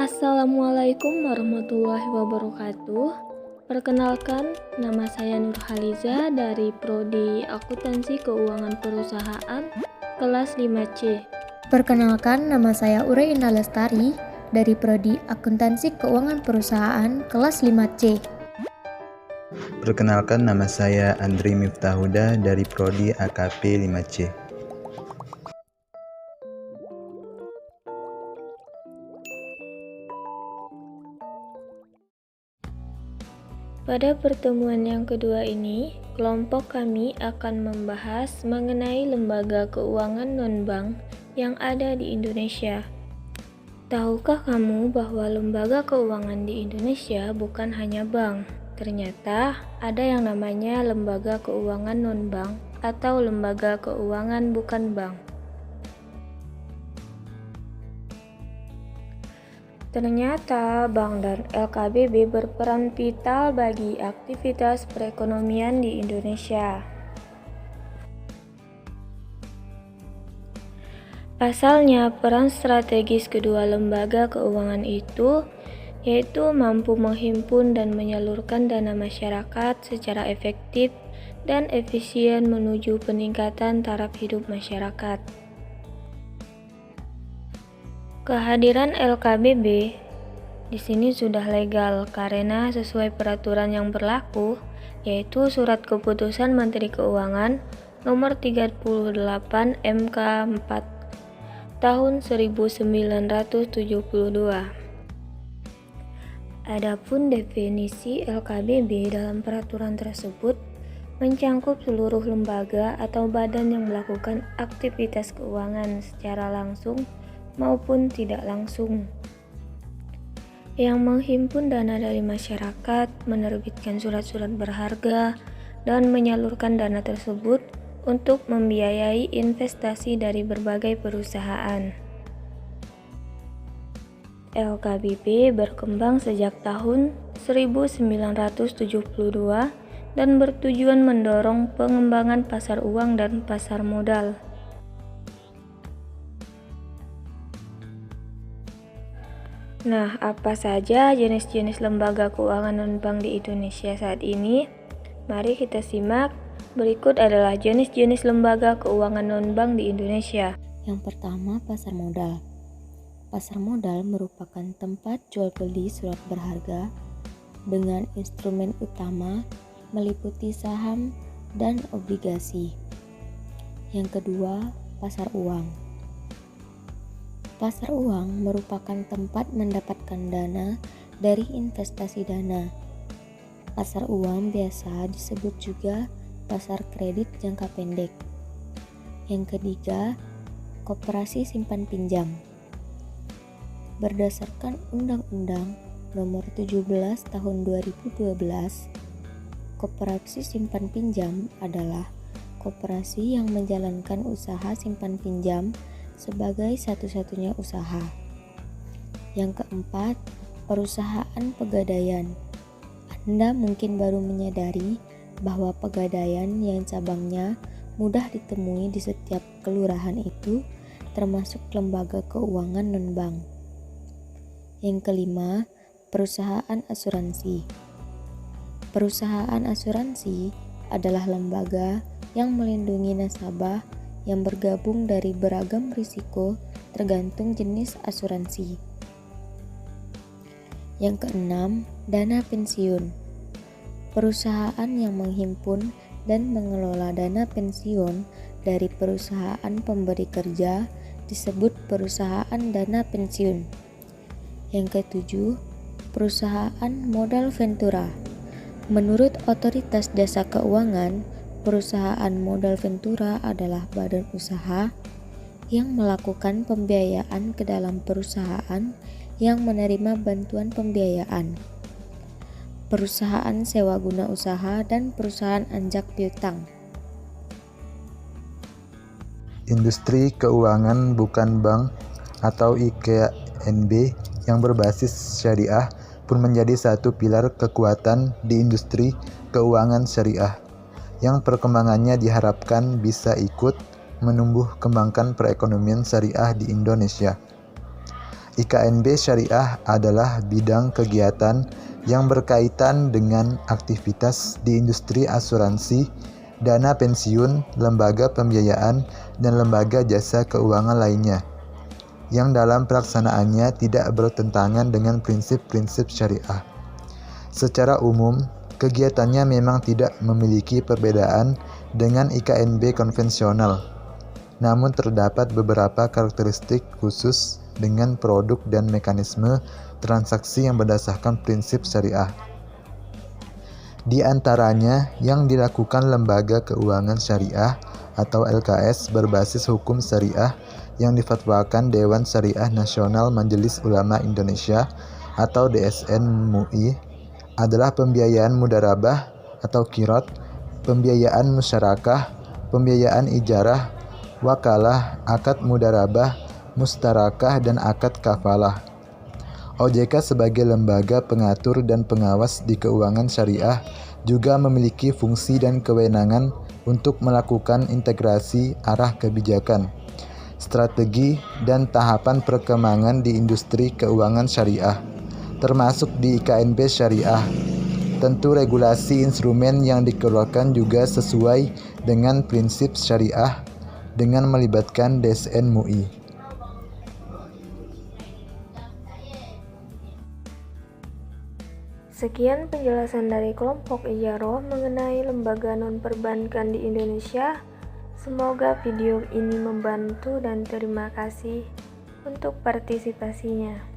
Assalamualaikum warahmatullahi wabarakatuh. Perkenalkan, nama saya Nurhaliza dari Prodi Akuntansi Keuangan Perusahaan kelas 5C. Perkenalkan, nama saya Ure Indah Lestari dari Prodi Akuntansi Keuangan Perusahaan kelas 5C. Perkenalkan, nama saya Andri Miftahuda dari Prodi AKP 5C. Pada pertemuan yang kedua ini, kelompok kami akan membahas mengenai lembaga keuangan non-bank yang ada di Indonesia. Tahukah kamu bahwa lembaga keuangan di Indonesia bukan hanya bank? Ternyata ada yang namanya lembaga keuangan non-bank atau lembaga keuangan bukan bank. Ternyata bank dan LKBB berperan vital bagi aktivitas perekonomian di Indonesia. Pasalnya, peran strategis kedua lembaga keuangan itu yaitu mampu menghimpun dan menyalurkan dana masyarakat secara efektif dan efisien menuju peningkatan taraf hidup masyarakat. Kehadiran LKBB di sini sudah legal karena sesuai peraturan yang berlaku, yaitu Surat Keputusan Menteri Keuangan Nomor 38 MK 4 Tahun 1972. Adapun definisi LKBB dalam peraturan tersebut mencangkup seluruh lembaga atau badan yang melakukan aktivitas keuangan secara langsung maupun tidak langsung, yang menghimpun dana dari masyarakat, menerbitkan surat-surat berharga, dan menyalurkan dana tersebut untuk membiayai investasi dari berbagai perusahaan. LKBB berkembang sejak tahun 1972 dan bertujuan mendorong pengembangan pasar uang dan pasar modal. Nah, apa saja jenis-jenis lembaga keuangan non-bank di Indonesia saat ini? Mari kita simak. Berikut adalah jenis-jenis lembaga keuangan non-bank di Indonesia. Yang pertama, pasar modal. Pasar modal merupakan tempat jual beli surat berharga dengan instrumen utama meliputi saham dan obligasi. Yang kedua, pasar uang. Pasar uang merupakan tempat mendapatkan dana dari investasi dana. Pasar uang biasa disebut juga pasar kredit jangka pendek. Yang ketiga, koperasi simpan pinjam. Berdasarkan Undang-Undang Nomor 17 Tahun 2012, koperasi simpan pinjam adalah koperasi yang menjalankan usaha simpan pinjam sebagai satu-satunya usaha. Yang keempat, perusahaan pegadaian. Anda mungkin baru menyadari bahwa pegadaian yang cabangnya mudah ditemui di setiap kelurahan itu termasuk lembaga keuangan non-bank. Yang kelima, perusahaan asuransi. Perusahaan asuransi adalah lembaga yang melindungi nasabah yang bergabung dari beragam risiko tergantung jenis asuransi. Yang keenam, dana pensiun. Perusahaan yang menghimpun dan mengelola dana pensiun dari perusahaan pemberi kerja disebut perusahaan dana pensiun. Yang ketujuh, perusahaan modal ventura. Menurut Otoritas Jasa Keuangan, perusahaan modal ventura adalah badan usaha yang melakukan pembiayaan ke dalam perusahaan yang menerima bantuan pembiayaan, perusahaan sewa guna usaha, dan perusahaan anjak piutang. Industri keuangan bukan bank atau IKNB yang berbasis syariah pun menjadi satu pilar kekuatan di industri keuangan syariah, yang perkembangannya diharapkan bisa ikut menumbuh kembangkan perekonomian syariah di Indonesia. IKNB Syariah adalah bidang kegiatan yang berkaitan dengan aktivitas di industri asuransi, dana pensiun, lembaga pembiayaan, dan lembaga jasa keuangan lainnya, yang dalam pelaksanaannya tidak bertentangan dengan prinsip-prinsip syariah. Secara umum, kegiatannya memang tidak memiliki perbedaan dengan IKNB konvensional, namun terdapat beberapa karakteristik khusus dengan produk dan mekanisme transaksi yang berdasarkan prinsip syariah. Di antaranya, yang dilakukan lembaga keuangan syariah atau LKS berbasis hukum syariah yang difatwakan Dewan Syariah Nasional Majelis Ulama Indonesia atau DSN MUI adalah pembiayaan mudharabah atau qirad, pembiayaan musyarakah, pembiayaan ijarah, wakalah, akad mudharabah, mustarakah, dan akad kafalah. OJK sebagai lembaga pengatur dan pengawas di keuangan syariah juga memiliki fungsi dan kewenangan untuk melakukan integrasi arah kebijakan, strategi, dan tahapan perkembangan di industri keuangan syariah, termasuk di IKNB Syariah. Tentu regulasi instrumen yang dikeluarkan juga sesuai dengan prinsip syariah dengan melibatkan DSN MUI. Sekian penjelasan dari kelompok Ijaroh mengenai lembaga non-perbankan di Indonesia. Semoga video ini membantu dan terima kasih untuk partisipasinya.